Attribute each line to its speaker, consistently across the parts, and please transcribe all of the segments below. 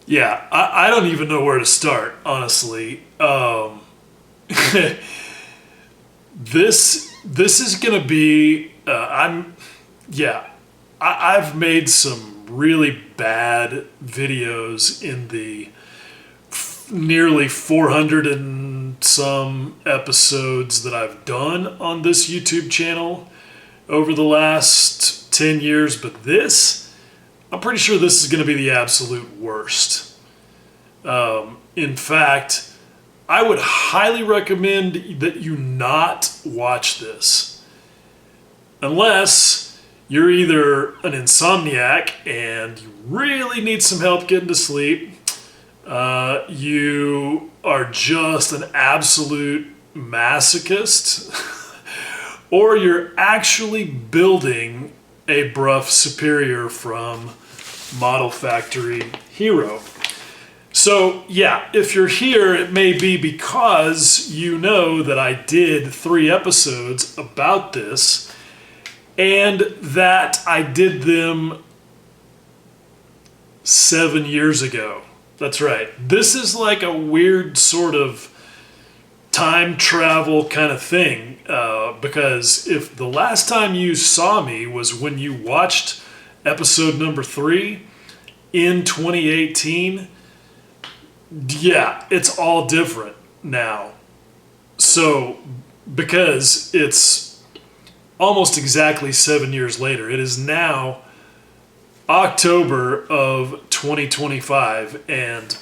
Speaker 1: Yeah, I don't even know where to start, honestly. This is gonna be I've made some really bad videos in the nearly 400 and some episodes that I've done on this YouTube channel over the last 10 years, but I'm pretty sure this is going to be the absolute worst. In fact, I would highly recommend that you not watch this unless you're either an insomniac and you really need some help getting to sleep, you are just an absolute masochist, or you're actually building a brough superior from Model Factory Hero. So yeah, if you're here, it may be because you know that I did 3 episodes about this and that I did them 7 years ago. That's right. This is like a weird sort of time travel kind of thing, because if the last time you saw me was when you watched episode number 3 in 2018, yeah, it's all different now. So, because it's almost exactly 7 years later, it is now October of 2025, and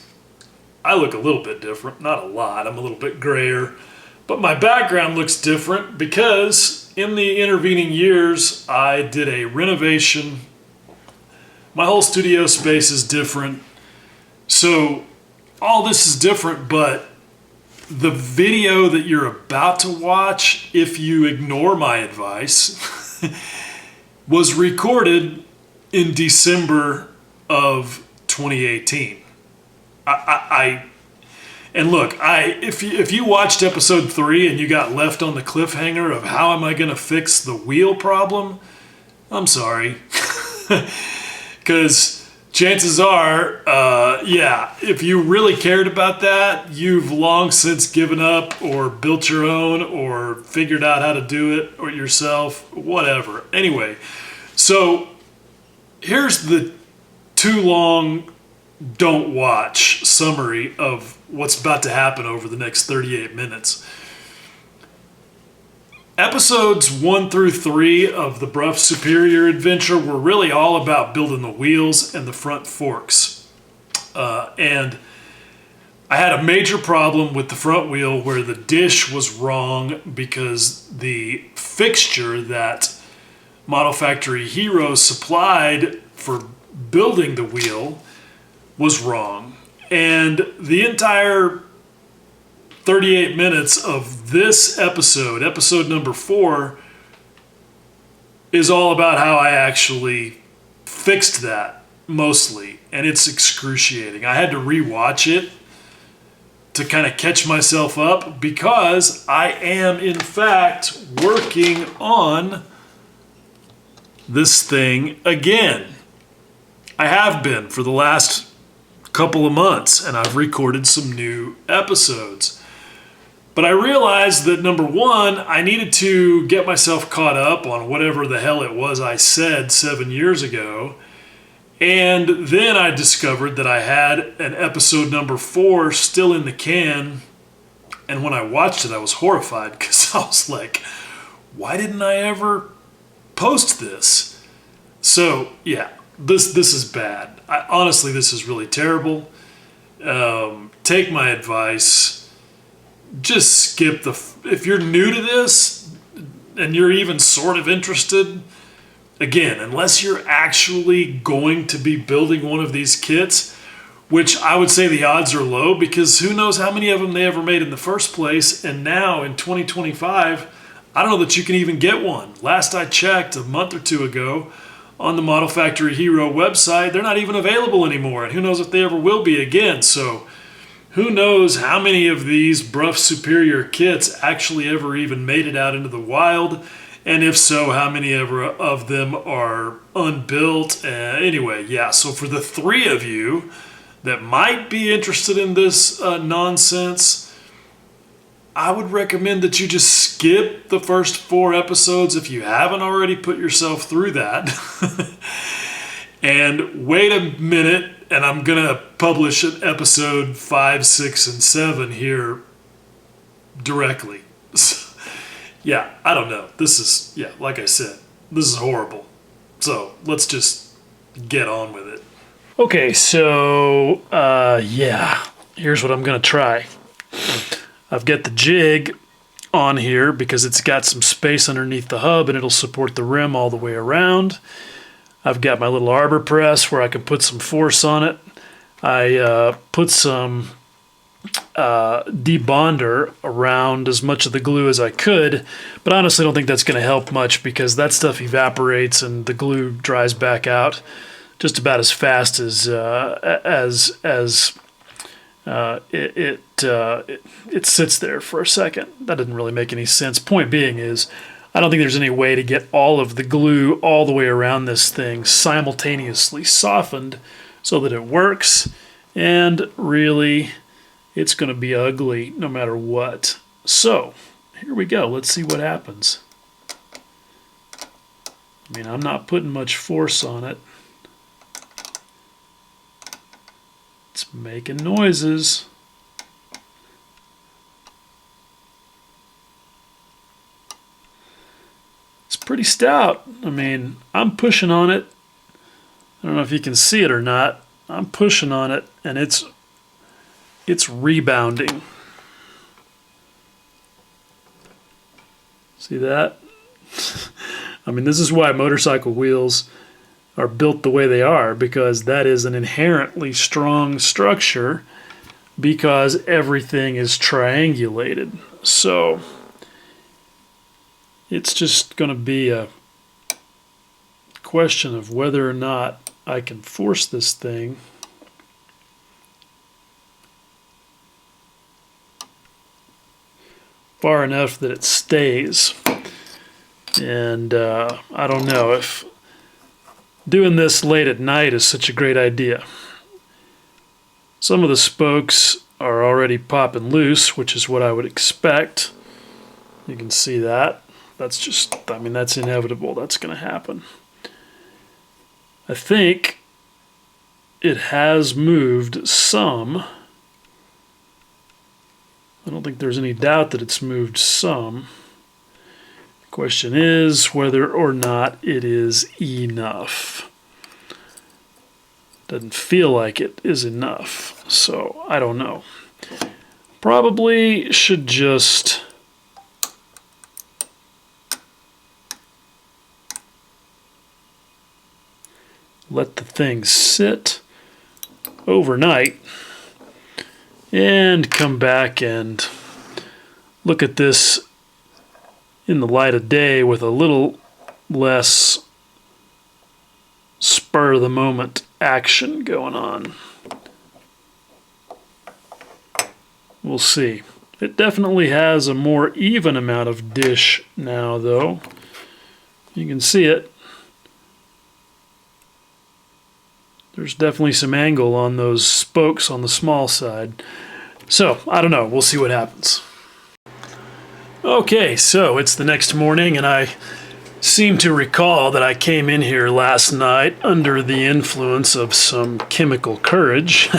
Speaker 1: I look a little bit different, not a lot. I'm a little bit grayer, but my background looks different because in the intervening years, I did a renovation. My whole studio space is different. So all this is different, but the video that you're about to watch, if you ignore my advice, was recorded in December of 2018. And look, if you watched episode 3 and you got left on the cliffhanger of how am I going to fix the wheel problem, I'm sorry. Because chances are, if you really cared about that, you've long since given up or built your own or figured out how to do it or yourself, whatever. Anyway, so here's the too long don't watch summary of what's about to happen over the next 38 minutes. Episodes 1 through 3 of the Brough Superior adventure were really all about building the wheels and the front forks. And I had a major problem with the front wheel where the dish was wrong because the fixture that Model Factory Hero supplied for building the wheel was wrong. And the entire 38 minutes of this episode, episode number 4, is all about how I actually fixed that, mostly. And it's excruciating. I had to rewatch it to kind of catch myself up because I am, in fact, working on this thing again. I have been for the last couple of months, and I've recorded some new episodes. But I realized that, number one, I needed to get myself caught up on whatever the hell it was I said 7 years ago. And then I discovered that I had an episode number 4 still in the can. And when I watched it, I was horrified because I was like, why didn't I ever post this? So, yeah, this is bad. Honestly, this is really terrible. Take my advice. Just skip if you're new to this and you're even sort of interested, again, unless you're actually going to be building one of these kits, which I would say the odds are low because who knows how many of them they ever made in the first place. And now in 2025, I don't know that you can even get one. Last I checked a month or 2 ago on the Model Factory Hero website, they're not even available anymore. And who knows if they ever will be again. So who knows how many of these Brough Superior kits actually ever even made it out into the wild And if so, how many of them are unbuilt? Anyway, yeah, so for the three of you that might be interested in this nonsense, I would recommend that you just skip the first 4 episodes if you haven't already put yourself through that. And wait a minute, and I'm going to publish an episode 5, 6, and 7 here directly. Yeah, I don't know. This is, yeah, like I said, this is horrible. So let's just get on with it. Okay, so, yeah, here's what I'm going to try. I've got the jig on here because it's got some space underneath the hub and it'll support the rim all the way around. I've got my little arbor press where I can put some force on it. I put some debonder around as much of the glue as I could, but honestly I don't think that's going to help much because that stuff evaporates and the glue dries back out just about as fast as it sits there for a second. That didn't really make any sense. Point being is, I don't think there's any way to get all of the glue all the way around this thing simultaneously softened so that it works, and really it's going to be ugly no matter what. So here we go. Let's see what happens. I mean, I'm not putting much force on it. It's making noises. It's pretty stout. I mean, I'm pushing on it. I don't know if you can see it or not. I'm pushing on it, and it's rebounding. See that? I mean, this is why motorcycle wheels are built the way they are, because that is an inherently strong structure because everything is triangulated. So it's just going to be a question of whether or not I can force this thing far enough that it stays. And I don't know if doing this late at night is such a great idea. Some of the spokes are already popping loose, which is what I would expect. You can see that. That's just, I mean, that's inevitable. That's going to happen. I think it has moved some. I don't think there's any doubt that it's moved some. The question is whether or not it is enough. Doesn't feel like it is enough, so I don't know. Probably should just let the thing sit overnight and come back and look at this in the light of day with a little less spur of the moment action going on. We'll see. It definitely has a more even amount of dish now, though. You can see it. There's definitely some angle on those spokes on the small side. So, I don't know. We'll see what happens. Okay, so it's the next morning, and I seem to recall that I came in here last night under the influence of some chemical courage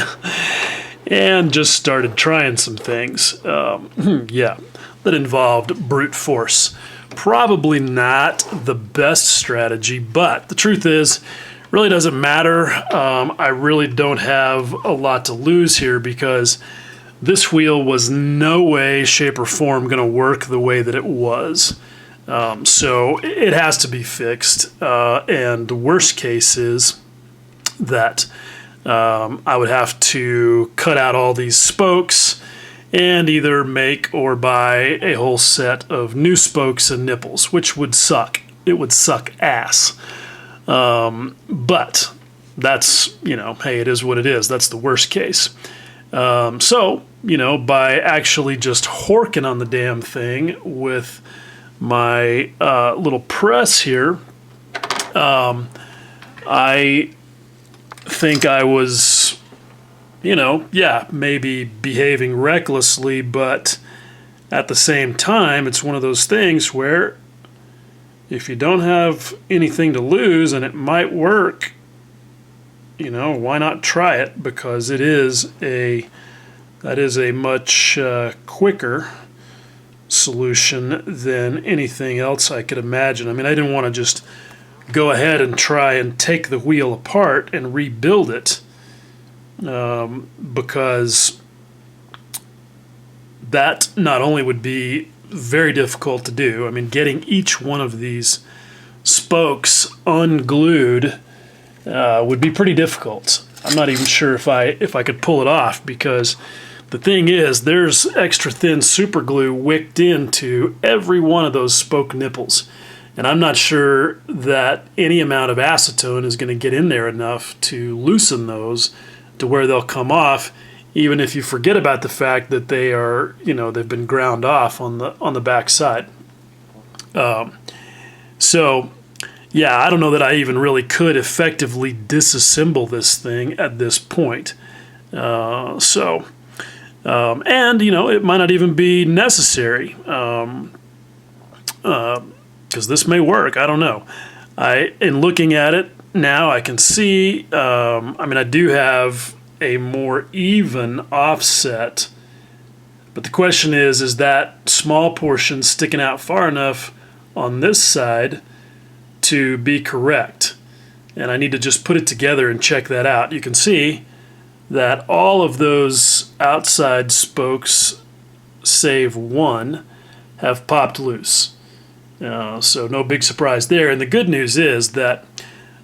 Speaker 1: and just started trying some things. Yeah, that involved brute force. Probably not the best strategy, but the truth is, really doesn't matter. I really don't have a lot to lose here because this wheel was no way, shape, or form going to work the way that it was. So it has to be fixed. And the worst case is that I would have to cut out all these spokes and either make or buy a whole set of new spokes and nipples, which would suck. It would suck ass. But that's, you know, hey, it is what it is. That's the worst case. So, you know, by actually just horking on the damn thing with my little press here, I think I was, maybe behaving recklessly, but at the same time, it's one of those things where if you don't have anything to lose and it might work, why not try it? Because that is a much quicker solution than anything else I could imagine. I mean, I didn't want to just go ahead and try and take the wheel apart and rebuild it, because that not only would be very difficult to do. I mean, getting each one of these spokes unglued would be pretty difficult. I'm not even sure if I could pull it off, because the thing is, there's extra thin super glue wicked into every one of those spoke nipples. And I'm not sure that any amount of acetone is going to get in there enough to loosen those to where they'll come off, even if you forget about the fact that they are, they've been ground off on the back side. So, yeah, I don't know that I even really could effectively disassemble this thing at this point. And, it might not even be necessary, because this may work. I don't know. In looking at it now, I can see, I do have a more even offset, but the question is that small portion sticking out far enough on this side to be correct? And I need to just put it together and check that out. You can see that all of those outside spokes, save one, have popped loose. So no big surprise there. And the good news is that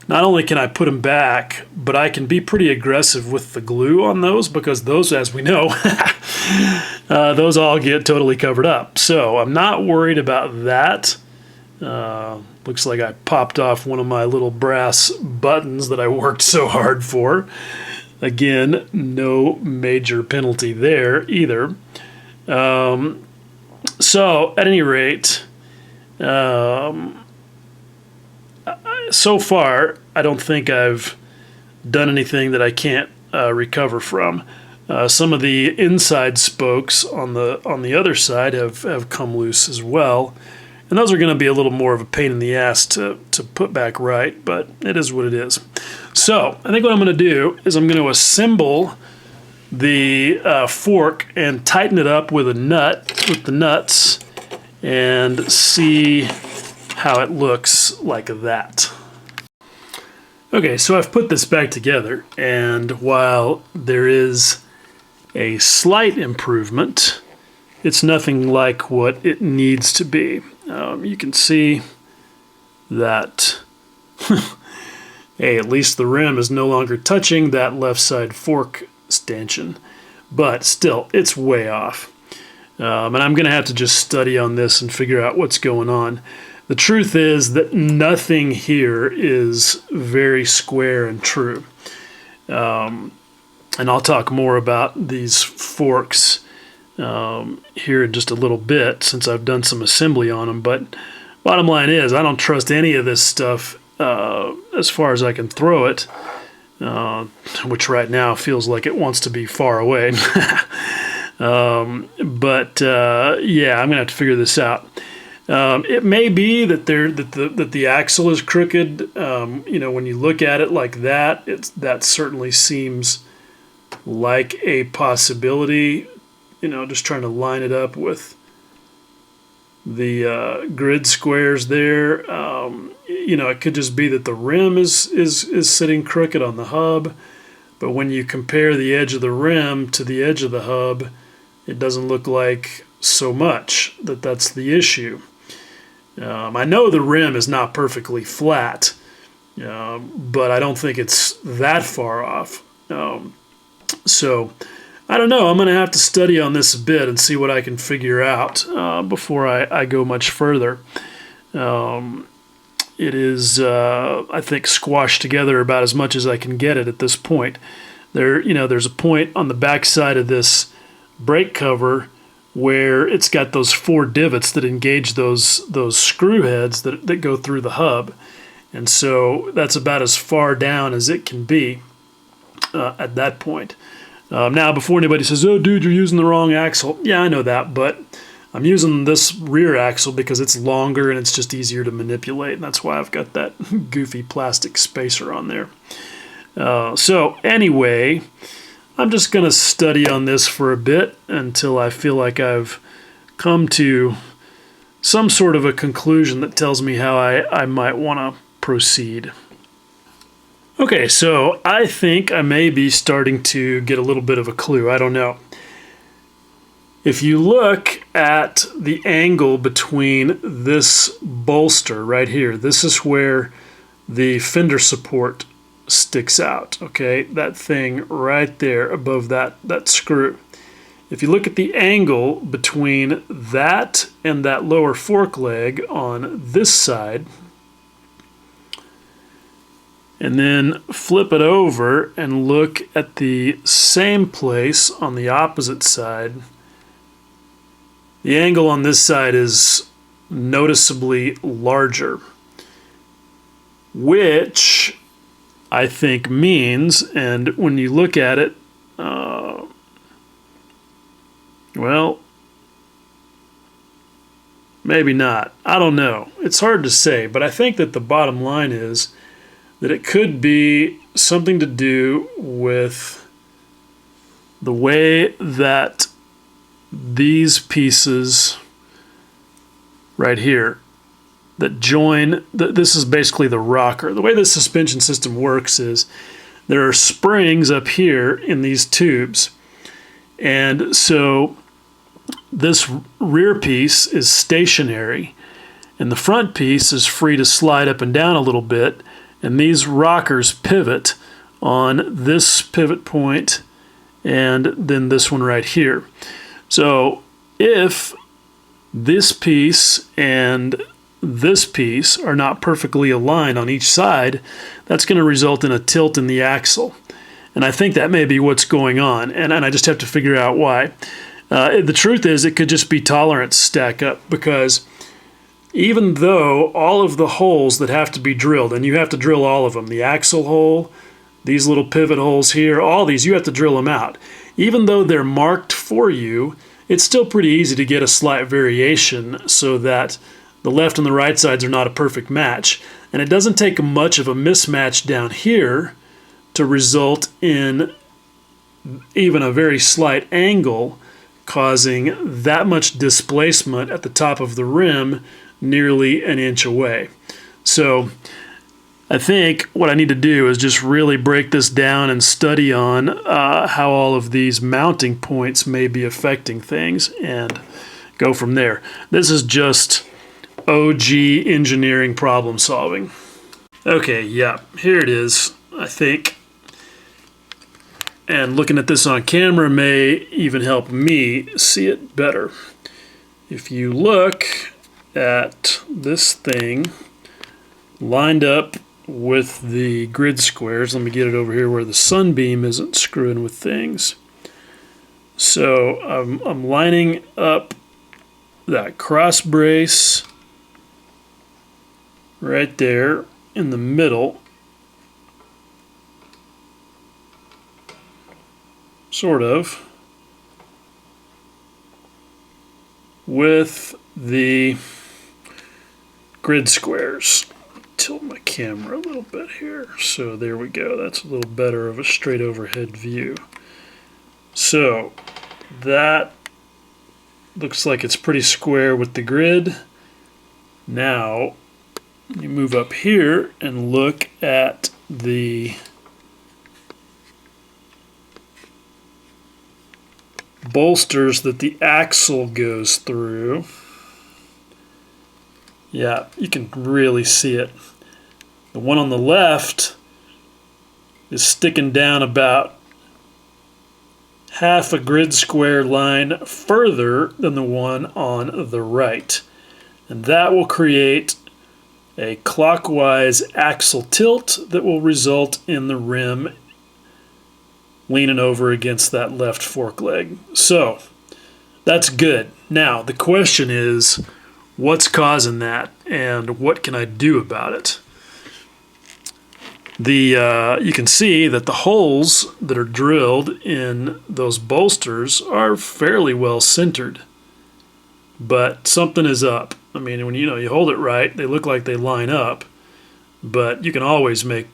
Speaker 1: not only can I put them back, but I can be pretty aggressive with the glue on those, because those, as we know, those all get totally covered up. So I'm not worried about that. Looks like I popped off one of my little brass buttons that I worked so hard for. Again, no major penalty there either. So at any rate, so far, I don't think I've done anything that I can't recover from. Some of the inside spokes on the other side have come loose as well, and those are going to be a little more of a pain in the ass to put back right, but it is what it is. So I think what I'm going to do is I'm going to assemble the fork and tighten it up with the nuts, and see how it looks like that. Okay, so I've put this back together, and while there is a slight improvement, it's nothing like what it needs to be. You can see that hey, at least the rim is no longer touching that left side fork stanchion, but still, it's way off. And I'm going to have to just study on this and figure out what's going on. The truth is that nothing here is very square and true. And I'll talk more about these forks here in just a little bit, since I've done some assembly on them. But bottom line is, I don't trust any of this stuff as far as I can throw it, which right now feels like it wants to be far away. Yeah, I'm gonna have to figure this out. It may be that the axle is crooked. When you look at it like that, that certainly seems like a possibility. Just trying to line it up with the grid squares there. It could just be that the rim is sitting crooked on the hub, but when you compare the edge of the rim to the edge of the hub, it doesn't look like so much that's the issue. I know the rim is not perfectly flat, but I don't think it's that far off. So I don't know. I'm going to have to study on this a bit and see what I can figure out before I go much further. It is, I think, squashed together about as much as I can get it at this point. There's a point on the back side of this brake cover where it's got those 4 divots that engage those screw heads that go through the hub. And so that's about as far down as it can be at that point. Now, before anybody says, "Oh, dude, you're using the wrong axle." Yeah, I know that, but I'm using this rear axle because it's longer and it's just easier to manipulate, and that's why I've got that goofy plastic spacer on there. So anyway, I'm just going to study on this for a bit until I feel like I've come to some sort of a conclusion that tells me how I might want to proceed. Okay, so I think I may be starting to get a little bit of a clue. I don't know. If you look at the angle between this bolster right here, this is where the fender support sticks out, okay? That thing right there above that screw. If you look at the angle between that and that lower fork leg on this side, and then flip it over and look at the same place on the opposite side, the angle on this side is noticeably larger, which I think means, and when you look at it, well, maybe not. I don't know. It's hard to say, but I think that the bottom line is that it could be something to do with the way that these pieces right here that join, this is basically the rocker. The way the suspension system works is there are springs up here in these tubes, and so this rear piece is stationary and the front piece is free to slide up and down a little bit, and these rockers pivot on this pivot point and then this one right here. So if this piece and this piece are not perfectly aligned on each side, that's going to result in a tilt in the axle. And I think that may be what's going on, and I just have to figure out why. The truth is, it could just be tolerance stack up, because even though all of the holes that have to be drilled, and you have to drill all of them, the axle hole, these little pivot holes here, all these, you have to drill them out. Even though they're marked for you, it's still pretty easy to get a slight variation so that the left and the right sides are not a perfect match. And it doesn't take much of a mismatch down here to result in even a very slight angle causing that much displacement at the top of the rim nearly an inch away. So I think what I need to do is just really break this down and study on how all of these mounting points may be affecting things and go from there. This is just OG engineering problem solving. Okay, yeah, here it is, I think. And looking at this on camera may even help me see it better. If you look at this thing lined up with the grid squares, let me get it over here where the sunbeam isn't screwing with things. So I'm lining up that cross brace right there in the middle, sort of, with the grid squares. Tilt my camera a little bit here. So there we go. That's a little better of a straight overhead view. So that looks like it's pretty square with the grid. Now you move up here and look at the bolsters that the axle goes through. Yeah, you can really see it. The one on the left is sticking down about half a grid square line further than the one on the right. And that will create a clockwise axle tilt that will result in the rim leaning over against that left fork leg. So That's good. Now, the question is, what's causing that, and what can I do about it? You can see that the holes that are drilled in those bolsters are fairly well centered, but something is up. I mean, when you hold it right, they look like they line up, but you can always make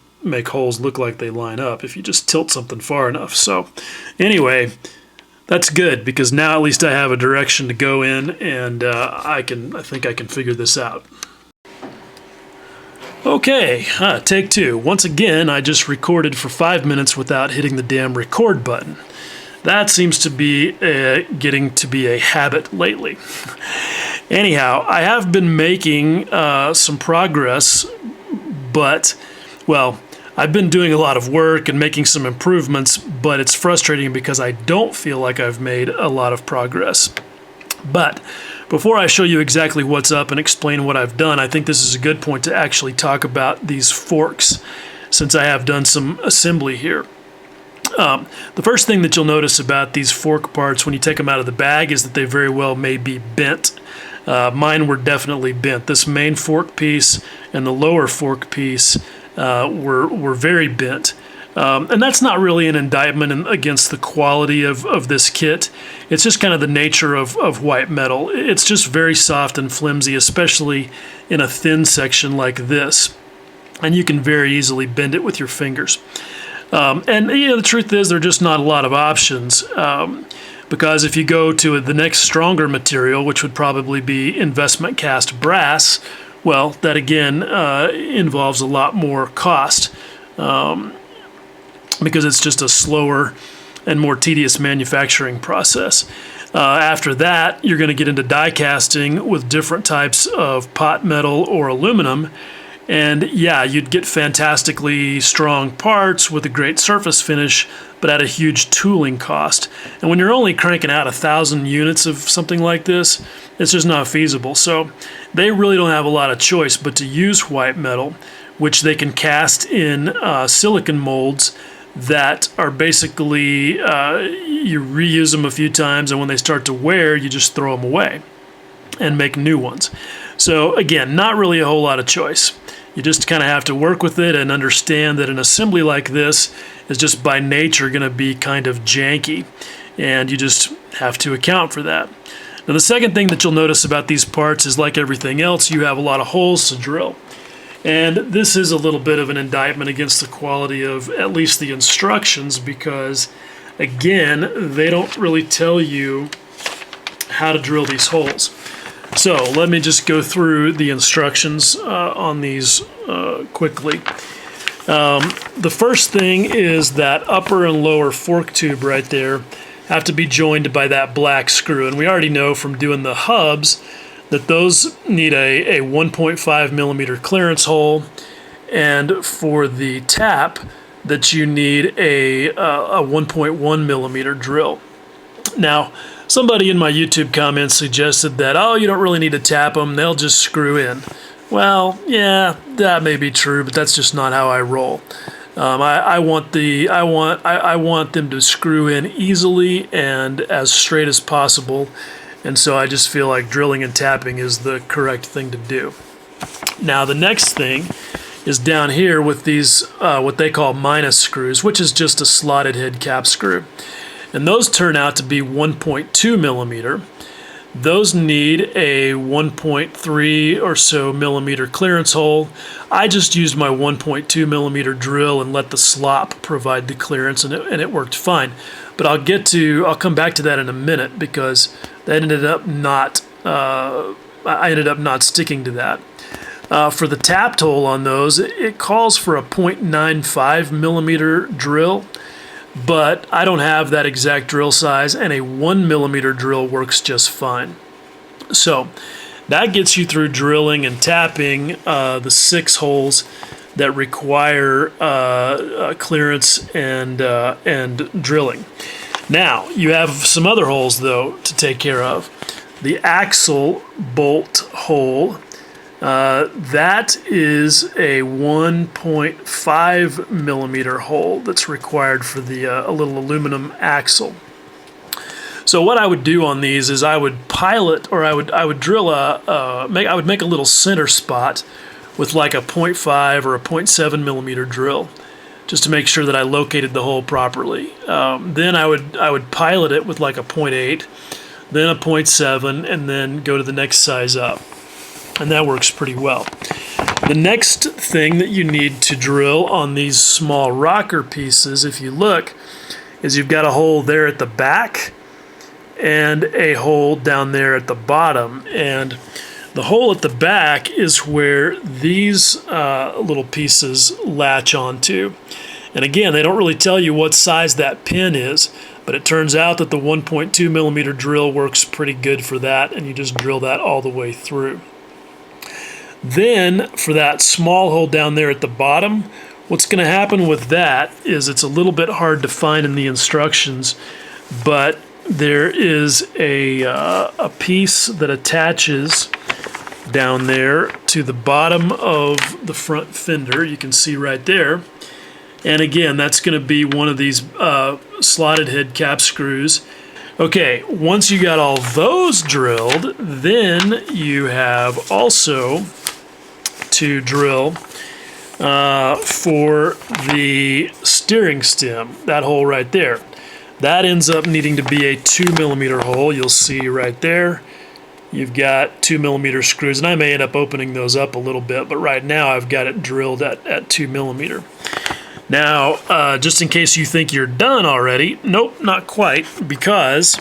Speaker 1: holes look like they line up if you just tilt something far enough. So anyway, that's good, because now at least I have a direction to go in, and I think I can figure this out. Okay, take two. Once again, I just recorded for 5 minutes without hitting the damn record button. That seems to be getting to be a habit lately. Anyhow, I have been making some progress, but, well, I've been doing a lot of work and making some improvements, but it's frustrating because I don't feel like I've made a lot of progress. But before I show you exactly what's up and explain what I've done, I think this is a good point to actually talk about these forks, since I have done some assembly here. The first thing that you'll notice about these fork parts when you take them out of the bag is that they very well may be bent. Mine were definitely bent. This main fork piece and the lower fork piece were very bent. And that's not really an indictment against the quality of this kit. It's just kind of the nature of white metal. It's just very soft and flimsy, especially in a thin section like this. And you can very easily bend it with your fingers. And the truth is, there are just not a lot of options. Because if you go to the next stronger material, which would probably be investment cast brass, well, that again involves a lot more cost. Because it's just a slower and more tedious manufacturing process. After that, you're going to get into die casting with different types of pot metal or aluminum. And yeah, you'd get fantastically strong parts with a great surface finish, but at a huge tooling cost. And when you're only cranking out 1,000 units of something like this, it's just not feasible. So they really don't have a lot of choice but to use white metal, which they can cast in silicon molds that are basically, you reuse them a few times, and when they start to wear, you just throw them away and make new ones. So again, not really a whole lot of choice. You just kind of have to work with it and understand that an assembly like this is just by nature going to be kind of janky, and you just have to account for that. Now, the second thing that you'll notice about these parts is, like everything else, you have a lot of holes to drill. And this is a little bit of an indictment against the quality of at least the instructions, because, again, they don't really tell you how to drill these holes. So let me just go through the instructions on these quickly. The first thing is that upper and lower fork tube right there have to be joined by that black screw. And we already know from doing the hubs that those need a 1.5 millimeter clearance hole, and for the tap that you need a 1.1 millimeter drill. Now, somebody in my YouTube comments suggested that, oh, you don't really need to tap them, they'll just screw in. Well, yeah, that may be true, but that's just not how I roll. I want them to screw in easily and as straight as possible. And so I just feel like drilling and tapping is the correct thing to do. Now, the next thing is down here with these, what they call minus screws, which is just a slotted head cap screw. And those turn out to be 1.2 millimeter. Those need a 1.3 or so millimeter clearance hole. I just used my 1.2 millimeter drill and let the slop provide the clearance, and it worked fine. But I'll come back to that in a minute, because that ended up not, I ended up not sticking to that. For the tapped hole on those, it calls for a 0.95 millimeter drill, but I don't have that exact drill size, and a 1 millimeter drill works just fine. So that gets you through drilling and tapping the 6 holes that require clearance and drilling. Now, you have some other holes, though, to take care of. The axle bolt hole, that is a 1.5 millimeter hole that's required for the a little aluminum axle. So what I would do on these is I would pilot, or I would drill I would make a little center spot with like a 0.5 or a 0.7 millimeter drill, just to make sure that I located the hole properly. Then I would pilot it with like a 0.8, then a 0.7, and then go to the next size up. And that works pretty well. The next thing that you need to drill on these small rocker pieces, if you look, is you've got a hole there at the back and a hole down there at the bottom. And the hole at the back is where these little pieces latch onto. And again, they don't really tell you what size that pin is, but it turns out that the 1.2 millimeter drill works pretty good for that, and you just drill that all the way through. Then for that small hole down there at the bottom, what's going to happen with that is it's a little bit hard to find in the instructions, but there is a piece that attaches down there to the bottom of the front fender. You can see right there. And again, that's going to be one of these slotted head cap screws. Okay, once you got all those drilled, then you have also to drill for the steering stem, that hole right there. That ends up needing to be a 2 millimeter hole. You'll see right there. You've got 2 millimeter screws, and I may end up opening those up a little bit, but right now I've got it drilled at 2 millimeter. Now, just in case you think you're done already, nope, not quite, because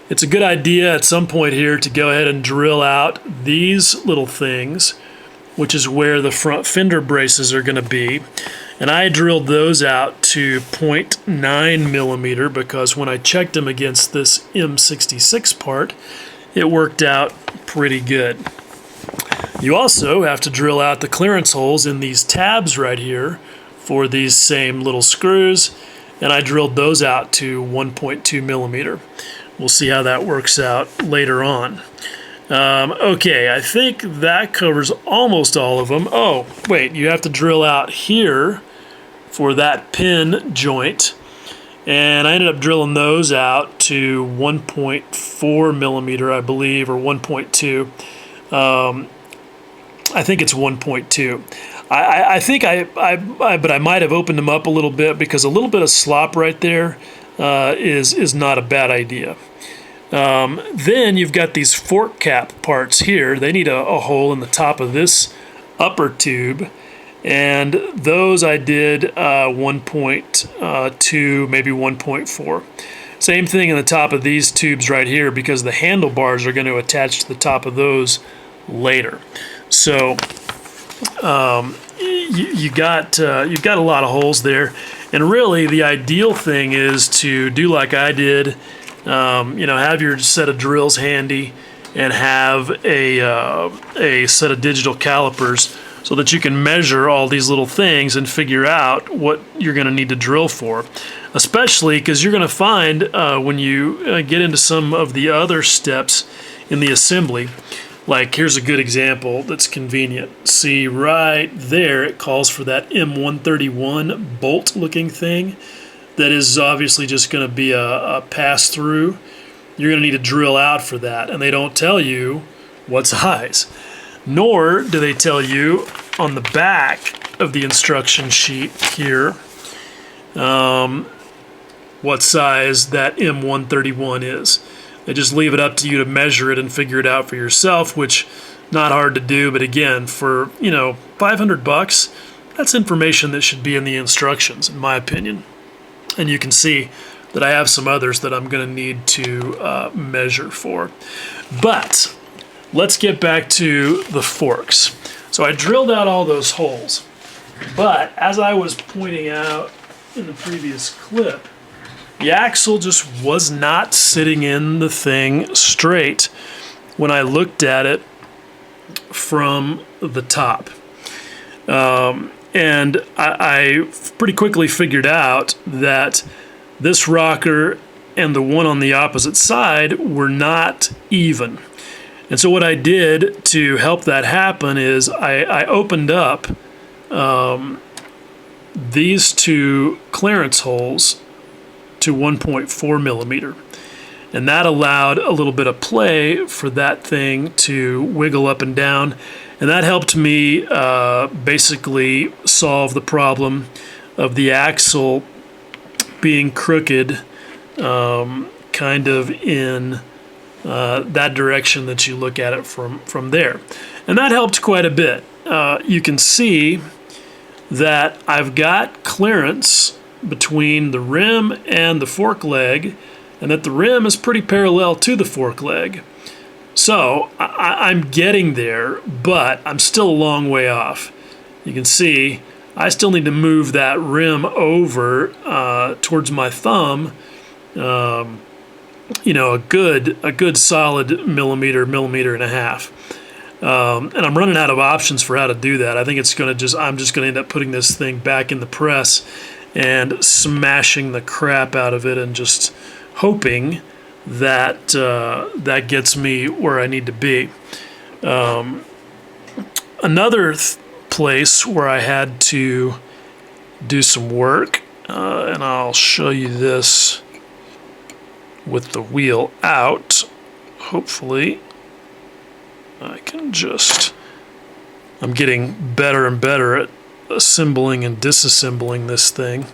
Speaker 1: it's a good idea at some point here to go ahead and drill out these little things, which is where the front fender braces are going to be. And I drilled those out to 0.9 millimeter because when I checked them against this M66 part, it worked out pretty good. You also have to drill out the clearance holes in these tabs right here for these same little screws, and I drilled those out to 1.2 millimeter. We'll see how that works out later on. Okay, I think that covers almost all of them. Oh, wait, you have to drill out here for that pin joint, and I ended up drilling those out to 1.4 millimeter, I believe, or 1.2. I think it's 1.2. I think but I might have opened them up a little bit because a little bit of slop right there is not a bad idea. Then you've got these fork cap parts here. They need a hole in the top of this upper tube, and those I did 1.2, maybe 1.4. Same thing in the top of these tubes right here because the handlebars are going to attach to the top of those later. So you've got a lot of holes there, and really the ideal thing is to do like I did. Have your set of drills handy and have a set of digital calipers so that you can measure all these little things and figure out what you're going to need to drill for. Especially because you're going to find when you get into some of the other steps in the assembly, like here's a good example that's convenient. See right there, it calls for that M131 bolt looking thing. That is obviously just going to be a pass-through. You're going to need to drill out for that, and they don't tell you what size. Nor do they tell you on the back of the instruction sheet here what size that M131 is. They just leave it up to you to measure it and figure it out for yourself, which not hard to do, but again, for $500, that's information that should be in the instructions, in my opinion. And you can see that I have some others that I'm going to need to measure for. But let's get back to the forks. So I drilled out all those holes. But as I was pointing out in the previous clip, the axle just was not sitting in the thing straight when I looked at it from the top. And I pretty quickly figured out that this rocker and the one on the opposite side were not even. And so what I did to help that happen is I opened up these two clearance holes to 1.4 millimeter. And that allowed a little bit of play for that thing to wiggle up and down. And that helped me basically solve the problem of the axle being crooked, kind of in that direction that you look at it from there. And that helped quite a bit. You can see that I've got clearance between the rim and the fork leg, and that the rim is pretty parallel to the fork leg. So I'm getting there, but I'm still a long way off. You can see I still need to move that rim over towards my thumb, you know, a good solid millimeter and a half. And I'm running out of options for how to do that. I think I'm just gonna end up putting this thing back in the press and smashing the crap out of it and just hoping that that gets me where I need to be. Another place where I had to do some work, and I'll show you this with the wheel out. Hopefully I can I'm getting better and better at assembling and disassembling this thing,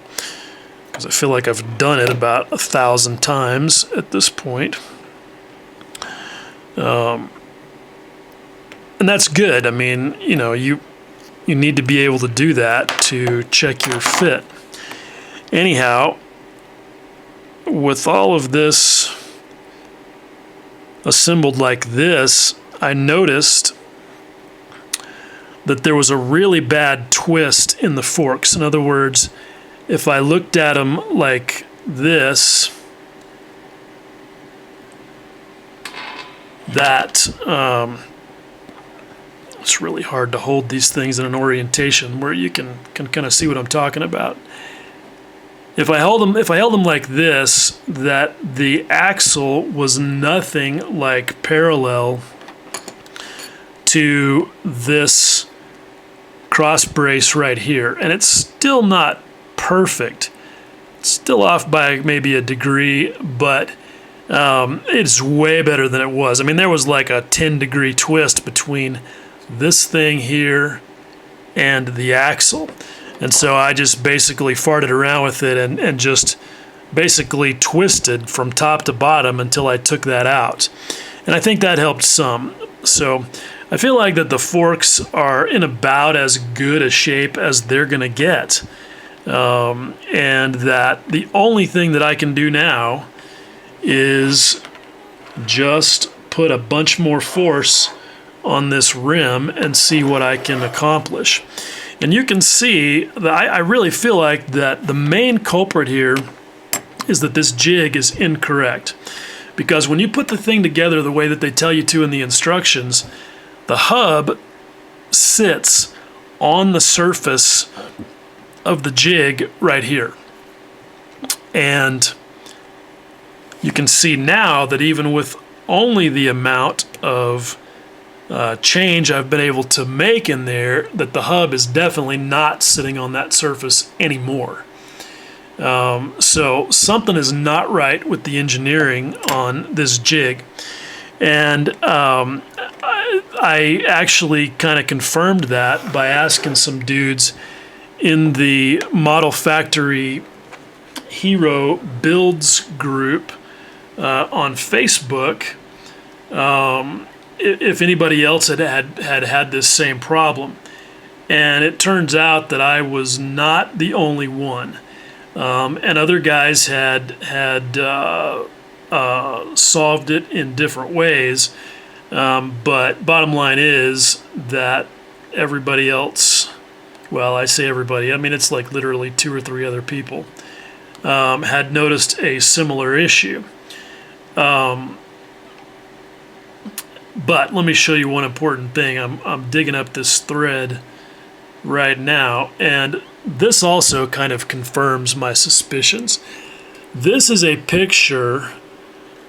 Speaker 1: because I feel like I've done it about 1,000 times at this point. And that's good. I mean, you know, you need to be able to do that to check your fit. Anyhow, with all of this assembled like this, I noticed that there was a really bad twist in the forks. In other words, if I looked at them like this, it's really hard to hold these things in an orientation where you can kind of see what I'm talking about. If I held them like this, that the axle was nothing like parallel to this cross brace right here, and it's still not perfect. It's still off by maybe a degree, but it's way better than it was. I mean, there was like a 10-degree twist between this thing here and the axle. And so I just basically farted around with it and just basically twisted from top to bottom until I took that out. And I think that helped some. So I feel like that the forks are in about as good a shape as they're going to get. And that the only thing that I can do now is just put a bunch more force on this rim and see what I can accomplish. And you can see that I really feel like that the main culprit here is that this jig is incorrect. Because when you put the thing together the way that they tell you to in the instructions, the hub sits on the surface of the jig right here. And you can see now that even with only the amount of change I've been able to make in there, that the hub is definitely not sitting on that surface anymore. So something is not right with the engineering on this jig. And I actually kind of confirmed that by asking some dudes in the Model Factory Hero Builds group on Facebook if anybody else had this same problem. And it turns out that I was not the only one. And other guys had solved it in different ways. But bottom line is that everybody else, well, I say everybody, I mean it's like literally 2 or 3 other people, had noticed a similar issue. But let me show you one important thing. I'm digging up this thread right now, and this also kind of confirms my suspicions. This is a picture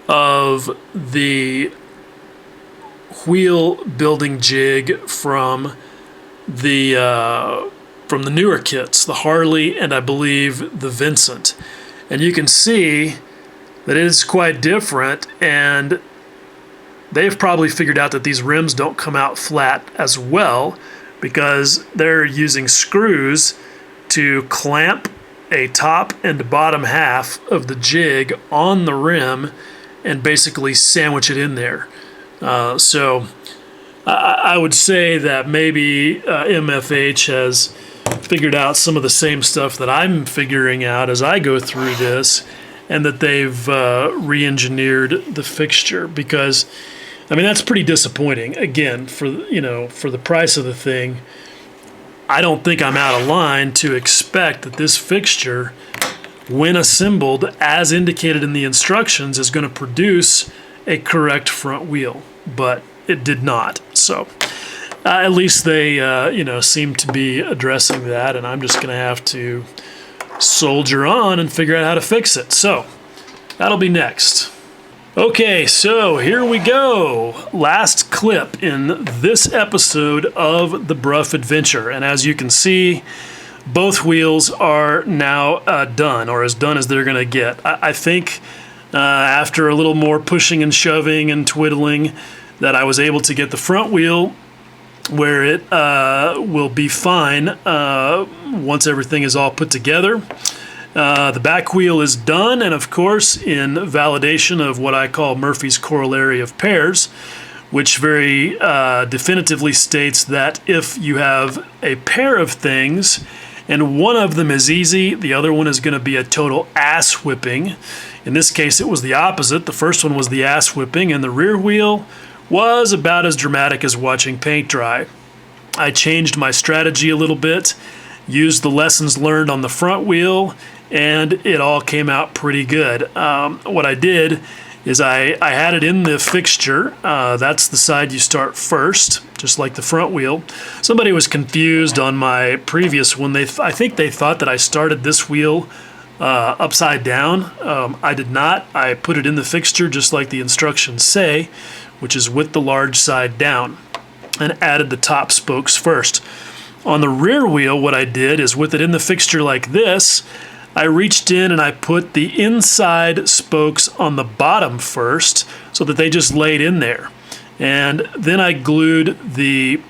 Speaker 1: of the wheel building jig from the newer kits, the Harley and I believe the Vincent. And you can see that it is quite different, and they've probably figured out that these rims don't come out flat as well because they're using screws to clamp a top and bottom half of the jig on the rim and basically sandwich it in there. So I would say that maybe MFH has figured out some of the same stuff that I'm figuring out as I go through this, and that they've re-engineered the fixture, because I mean that's pretty disappointing. Again, for the price of the thing, I don't think I'm out of line to expect that this fixture, when assembled as indicated in the instructions, is going to produce a correct front wheel, but it did not. So at least they seem to be addressing that, and I'm just going to have to soldier on and figure out how to fix it. So that'll be next. Okay, so here we go. Last clip in this episode of the Brough Adventure, and as you can see, both wheels are now done, or as done as they're going to get. I think after a little more pushing and shoving and twiddling, that I was able to get the front wheel where it will be fine once everything is all put together. The back wheel is done, and of course, in validation of what I call Murphy's corollary of pairs, which very definitively states that if you have a pair of things and one of them is easy, the other one is going to be a total ass whipping. In this case, it was the opposite. The first one was the ass whipping, and the rear wheel was about as dramatic as watching paint dry. I changed my strategy a little bit, used the lessons learned on the front wheel, and it all came out pretty good. What I did is I had it in the fixture. That's the side you start first, just like the front wheel. Somebody was confused on my previous one. I think they thought that I started this wheel upside down. I did not. I put it in the fixture just like the instructions say, which is with the large side down, and added the top spokes first. On the rear wheel, what I did is with it in the fixture like this, I reached in and I put the inside spokes on the bottom first so that they just laid in there. And then I glued and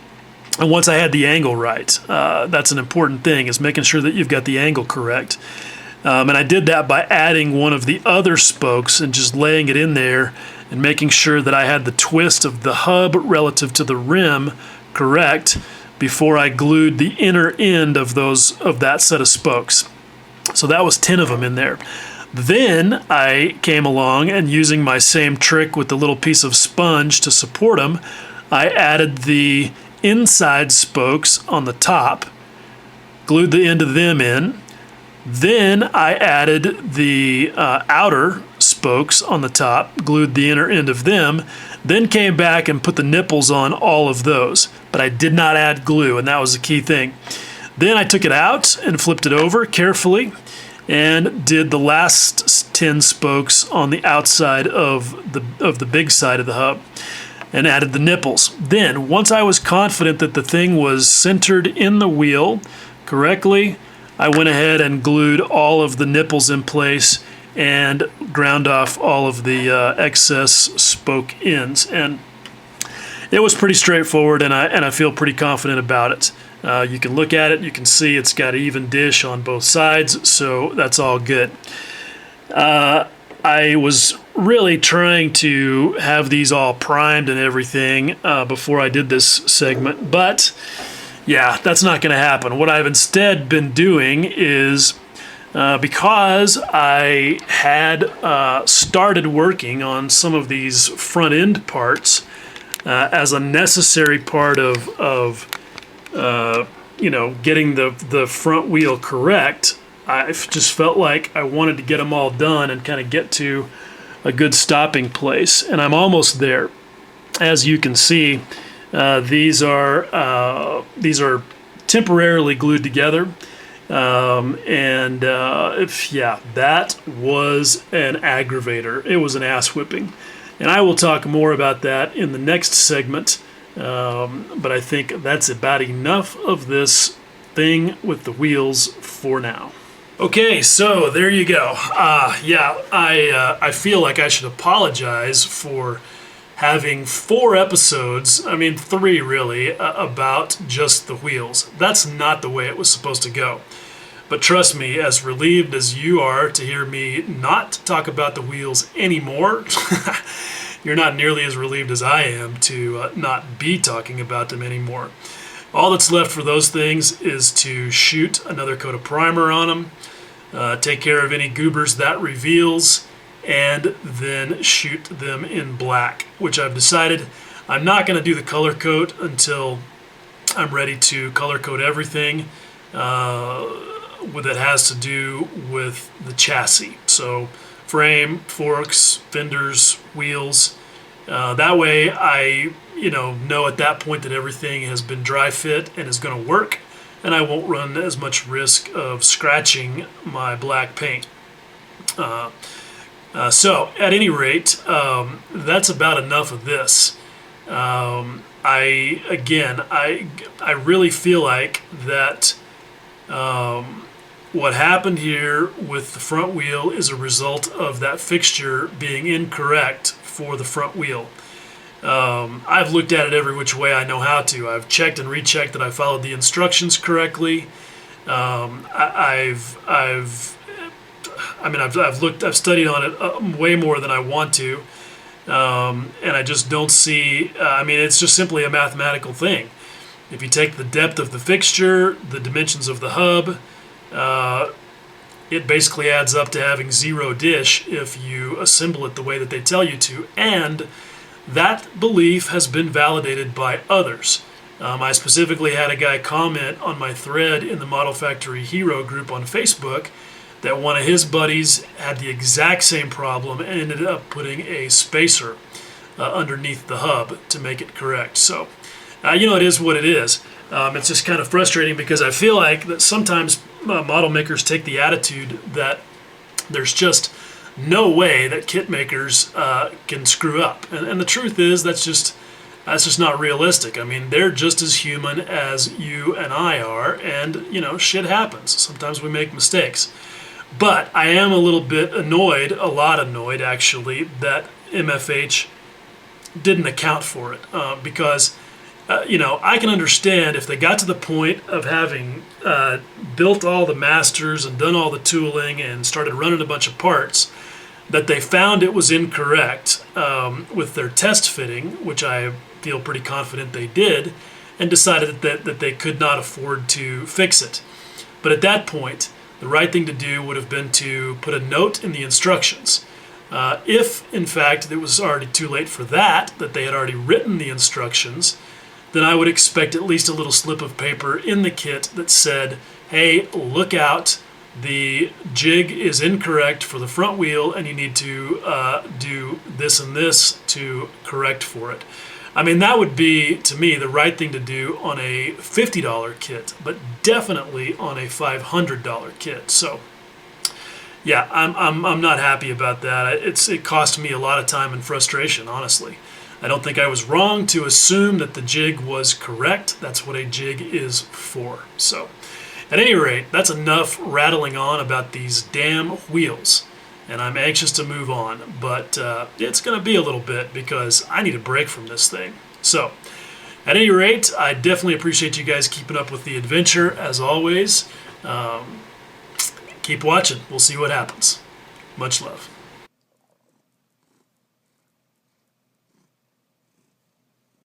Speaker 1: once I had the angle right, that's an important thing, is making sure that you've got the angle correct. And I did that by adding one of the other spokes and just laying it in there and making sure that I had the twist of the hub relative to the rim correct before I glued the inner end of that set of spokes. So that was 10 of them in there. Then I came along and, using my same trick with the little piece of sponge to support them, I added the inside spokes on the top, glued the end of them in. Then I added the outer spokes on the top, glued the inner end of them, then came back and put the nipples on all of those. But I did not add glue, and that was the key thing. Then I took it out and flipped it over carefully and did the last 10 spokes on the outside of the big side of the hub and added the nipples. Then, once I was confident that the thing was centered in the wheel correctly, I went ahead and glued all of the nipples in place and ground off all of the excess spoke ends. And it was pretty straightforward, and I feel pretty confident about it. You can look at it, you can see it's got an even dish on both sides, so that's all good. I was really trying to have these all primed and everything before I did this segment, but yeah, that's not going to happen. What I've instead been doing is, because I had started working on some of these front end parts as a necessary part of getting the front wheel correct, I just felt like I wanted to get them all done and kind of get to a good stopping place, and I'm almost there. As you can see, these are temporarily glued together, that was an aggravator. It was an ass whipping, and I will talk more about that in the next segment. But I think that's about enough of this thing with the wheels for now. Okay, so there you go. I feel like I should apologize for having 4 episodes, I mean 3 really, about just the wheels. That's not the way it was supposed to go. But trust me, as relieved as you are to hear me not talk about the wheels anymore, you're not nearly as relieved as I am to not be talking about them anymore. All that's left for those things is to shoot another coat of primer on them, take care of any goobers that reveals, and then shoot them in black, which I've decided I'm not going to do the color coat until I'm ready to color code everything that has to do with the chassis. So frame, forks, fenders, wheels. That way I know at that point that everything has been dry fit and is going to work, and I won't run as much risk of scratching my black paint. So at any rate, that's about enough of this. I really feel like that what happened here with the front wheel is a result of that fixture being incorrect for the front wheel. I've looked at it every which way I know how to. I've checked and rechecked that I followed the instructions correctly. I've studied on it way more than I want to, and I just don't see. It's just simply a mathematical thing. If you take the depth of the fixture, the dimensions of the hub, it basically adds up to having 0 dish if you assemble it the way that they tell you to, and that belief has been validated by others. I specifically had a guy comment on my thread in the Model Factory Hero group on Facebook that one of his buddies had the exact same problem and ended up putting a spacer underneath the hub to make it correct. So, it is what it is. It's just kind of frustrating because I feel like that sometimes model makers take the attitude that there's just no way that kit makers can screw up. And the truth is that's just not realistic. I mean, they're just as human as you and I are, and, shit happens. Sometimes we make mistakes. But I am a little bit annoyed, a lot annoyed actually, that MFH didn't account for it because I can understand if they got to the point of having built all the masters and done all the tooling and started running a bunch of parts, that they found it was incorrect with their test fitting, which I feel pretty confident they did, and decided that they could not afford to fix it. But at that point, the right thing to do would have been to put a note in the instructions. If, in fact, it was already too late for that they had already written the instructions, then I would expect at least a little slip of paper in the kit that said, hey, look out, the jig is incorrect for the front wheel and you need to do this and this to correct for it. I mean, that would be, to me, the right thing to do on a $50 kit, but definitely on a $500 kit. So, yeah, I'm not happy about that. It cost me a lot of time and frustration, honestly. I don't think I was wrong to assume that the jig was correct. That's what a jig is for. So, at any rate, that's enough rattling on about these damn wheels. And I'm anxious to move on, but it's going to be a little bit because I need a break from this thing. So, at any rate, I definitely appreciate you guys keeping up with the adventure, as always. Keep watching. We'll see what happens. Much love.